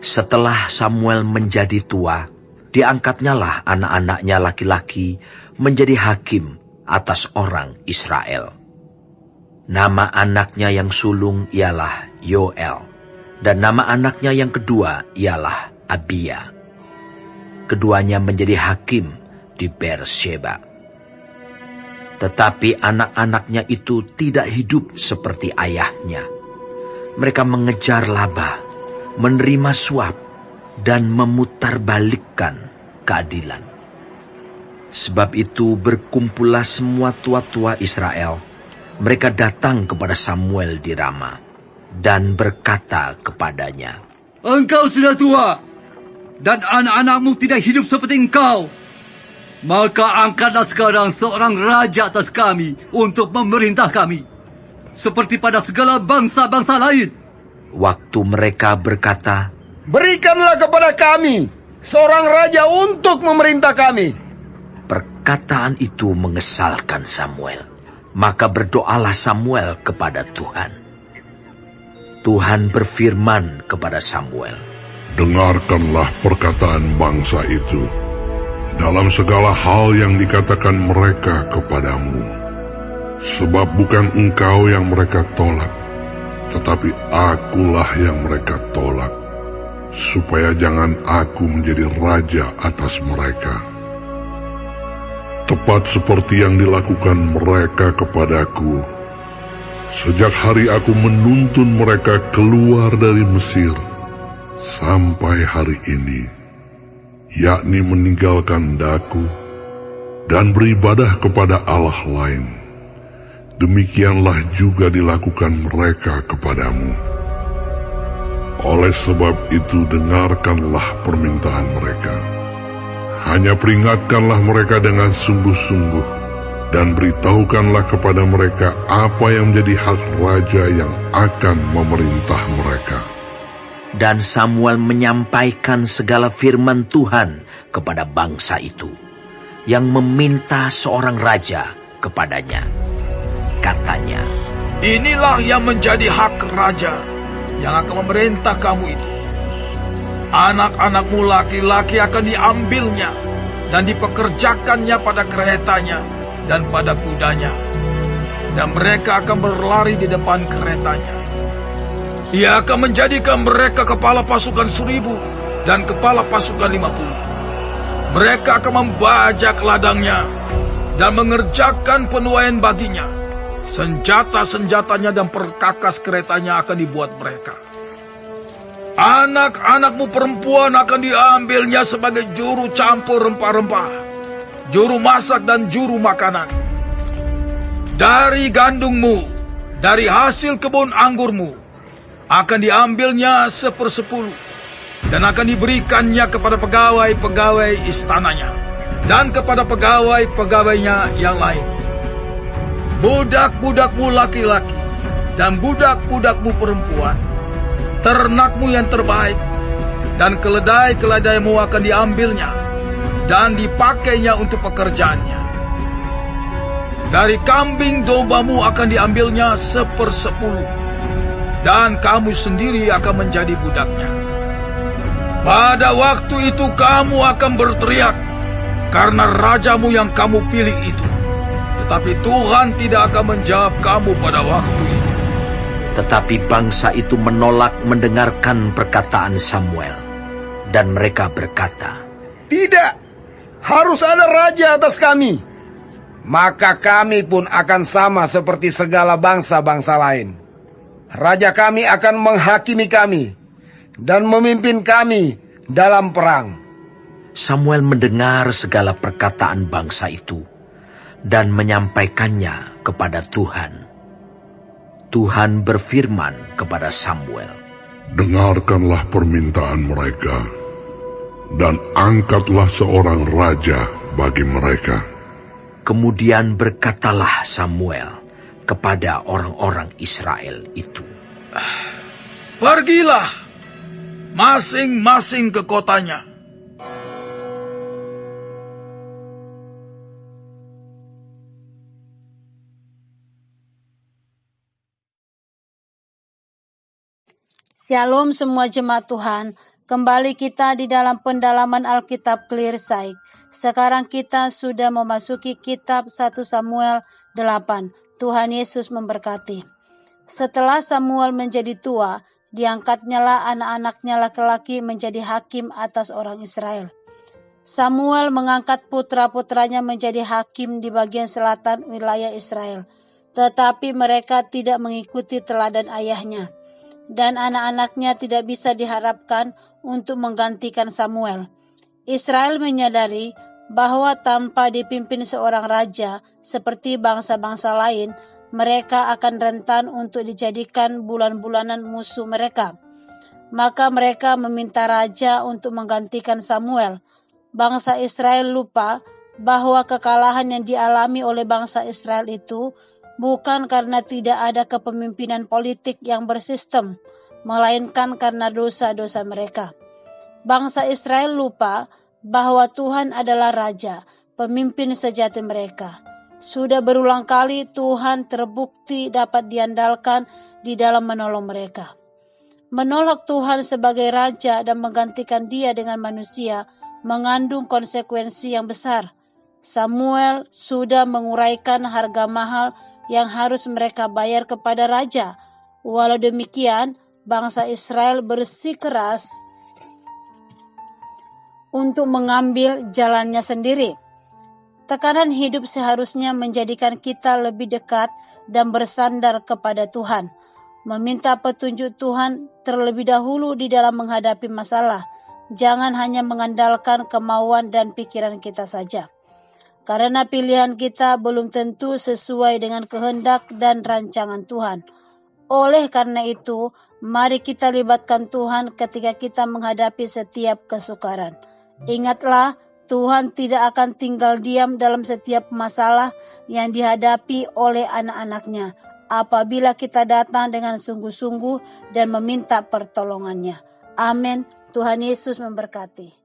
Setelah Samuel menjadi tua, diangkatnyalah anak-anaknya laki-laki menjadi hakim atas orang Israel. Nama anaknya yang sulung ialah Yoel, dan nama anaknya yang kedua ialah Abia. Keduanya menjadi hakim di Beersheba. Tetapi anak-anaknya itu tidak hidup seperti ayahnya. Mereka mengejar laba, menerima suap, dan memutarbalikkan keadilan. Sebab itu berkumpullah semua tua-tua Israel. Mereka datang kepada Samuel di Rama dan berkata kepadanya, "Engkau sudah tua, dan anak-anakmu tidak hidup seperti engkau. Maka angkatlah sekarang seorang raja atas kami untuk memerintah kami, seperti pada segala bangsa-bangsa lain." Waktu mereka berkata, "Berikanlah kepada kami seorang raja untuk memerintah kami." perkataan itu mengesalkan Samuel. Maka berdoalah Samuel kepada Tuhan. Tuhan berfirman kepada Samuel, "Dengarkanlah perkataan bangsa itu dalam segala hal yang dikatakan mereka kepadamu. Sebab bukan engkau yang mereka tolak, tetapi akulah yang mereka tolak, supaya jangan aku menjadi raja atas mereka. Tepat seperti yang dilakukan mereka kepadaku, sejak hari aku menuntun mereka keluar dari Mesir, sampai hari ini, yakni meninggalkan daku dan beribadah kepada Allah lain. Demikianlah juga dilakukan mereka kepadamu. Oleh sebab itu dengarkanlah permintaan mereka. Hanya peringatkanlah mereka dengan sungguh-sungguh, dan beritahukanlah kepada mereka apa yang menjadi hak raja yang akan memerintah mereka." Dan Samuel menyampaikan segala firman Tuhan kepada bangsa itu, yang meminta seorang raja kepadanya. Katanya, "Inilah yang menjadi hak raja yang akan memerintah kamu itu. Anak-anakmu laki-laki akan diambilnya dan dipekerjakannya pada keretanya dan pada kudanya, dan mereka akan berlari di depan keretanya. Ia akan menjadikan mereka kepala pasukan 1.000 dan kepala pasukan 50. Mereka akan membajak ladangnya dan mengerjakan penuaian baginya. Senjata-senjatanya dan perkakas keretanya akan dibuat mereka. Anak-anakmu perempuan akan diambilnya sebagai juru campur rempah-rempah, juru masak dan juru makanan. Dari gandummu, dari hasil kebun anggurmu, akan diambilnya 1/10, dan akan diberikannya kepada pegawai-pegawai istananya, dan kepada pegawai-pegawainya yang lain. Budak-budakmu laki-laki, dan budak-budakmu perempuan, ternakmu yang terbaik, dan keledai-keledaimu akan diambilnya, dan dipakainya untuk pekerjaannya. Dari kambing dombamu akan diambilnya 1/10, dan kamu sendiri akan menjadi budaknya. Pada waktu itu kamu akan berteriak karena rajamu yang kamu pilih itu. Tetapi Tuhan tidak akan menjawab kamu pada waktu itu." Tetapi bangsa itu menolak mendengarkan perkataan Samuel. Dan mereka berkata, "Tidak, harus ada raja atas kami. Maka kami pun akan sama seperti segala bangsa-bangsa lain. Raja kami akan menghakimi kami dan memimpin kami dalam perang." Samuel mendengar segala perkataan bangsa itu dan menyampaikannya kepada Tuhan. Tuhan berfirman kepada Samuel, "Dengarkanlah permintaan mereka, dan angkatlah seorang raja bagi mereka." Kemudian berkatalah Samuel kepada orang-orang Israel itu, "Pergilah masing-masing ke kotanya." Shalom semua jemaat Tuhan. Kembali kita di dalam pendalaman Alkitab Clear Sight. Sekarang kita sudah memasuki kitab 1 Samuel 8. Tuhan Yesus memberkati. Setelah Samuel menjadi tua, diangkatnyalah anak-anaknya laki-laki menjadi hakim atas orang Israel. Samuel mengangkat putra-putranya menjadi hakim di bagian selatan wilayah Israel. Tetapi mereka tidak mengikuti teladan ayahnya. Dan anak-anaknya tidak bisa diharapkan untuk menggantikan Samuel. Israel menyadari bahwa tanpa dipimpin seorang raja seperti bangsa-bangsa lain, mereka akan rentan untuk dijadikan bulan-bulanan musuh mereka. Maka mereka meminta raja untuk menggantikan Samuel. Bangsa Israel lupa bahwa kekalahan yang dialami oleh bangsa Israel itu bukan karena tidak ada kepemimpinan politik yang bersistem, melainkan karena dosa-dosa mereka. Bangsa Israel lupa bahwa Tuhan adalah Raja, pemimpin sejati mereka. Sudah berulang kali Tuhan terbukti dapat diandalkan di dalam menolong mereka. Menolak Tuhan sebagai Raja dan menggantikan Dia dengan manusia mengandung konsekuensi yang besar. Samuel sudah menguraikan harga mahal yang harus mereka bayar kepada Raja. Walau demikian, bangsa Israel bersikeras untuk mengambil jalannya sendiri. Tekanan hidup seharusnya menjadikan kita lebih dekat dan bersandar kepada Tuhan. Meminta petunjuk Tuhan terlebih dahulu di dalam menghadapi masalah. Jangan hanya mengandalkan kemauan dan pikiran kita saja. Karena pilihan kita belum tentu sesuai dengan kehendak dan rancangan Tuhan. Oleh karena itu, mari kita libatkan Tuhan ketika kita menghadapi setiap kesukaran. Ingatlah, Tuhan tidak akan tinggal diam dalam setiap masalah yang dihadapi oleh anak-anaknya apabila kita datang dengan sungguh-sungguh dan meminta pertolongannya. Amin. Tuhan Yesus memberkati.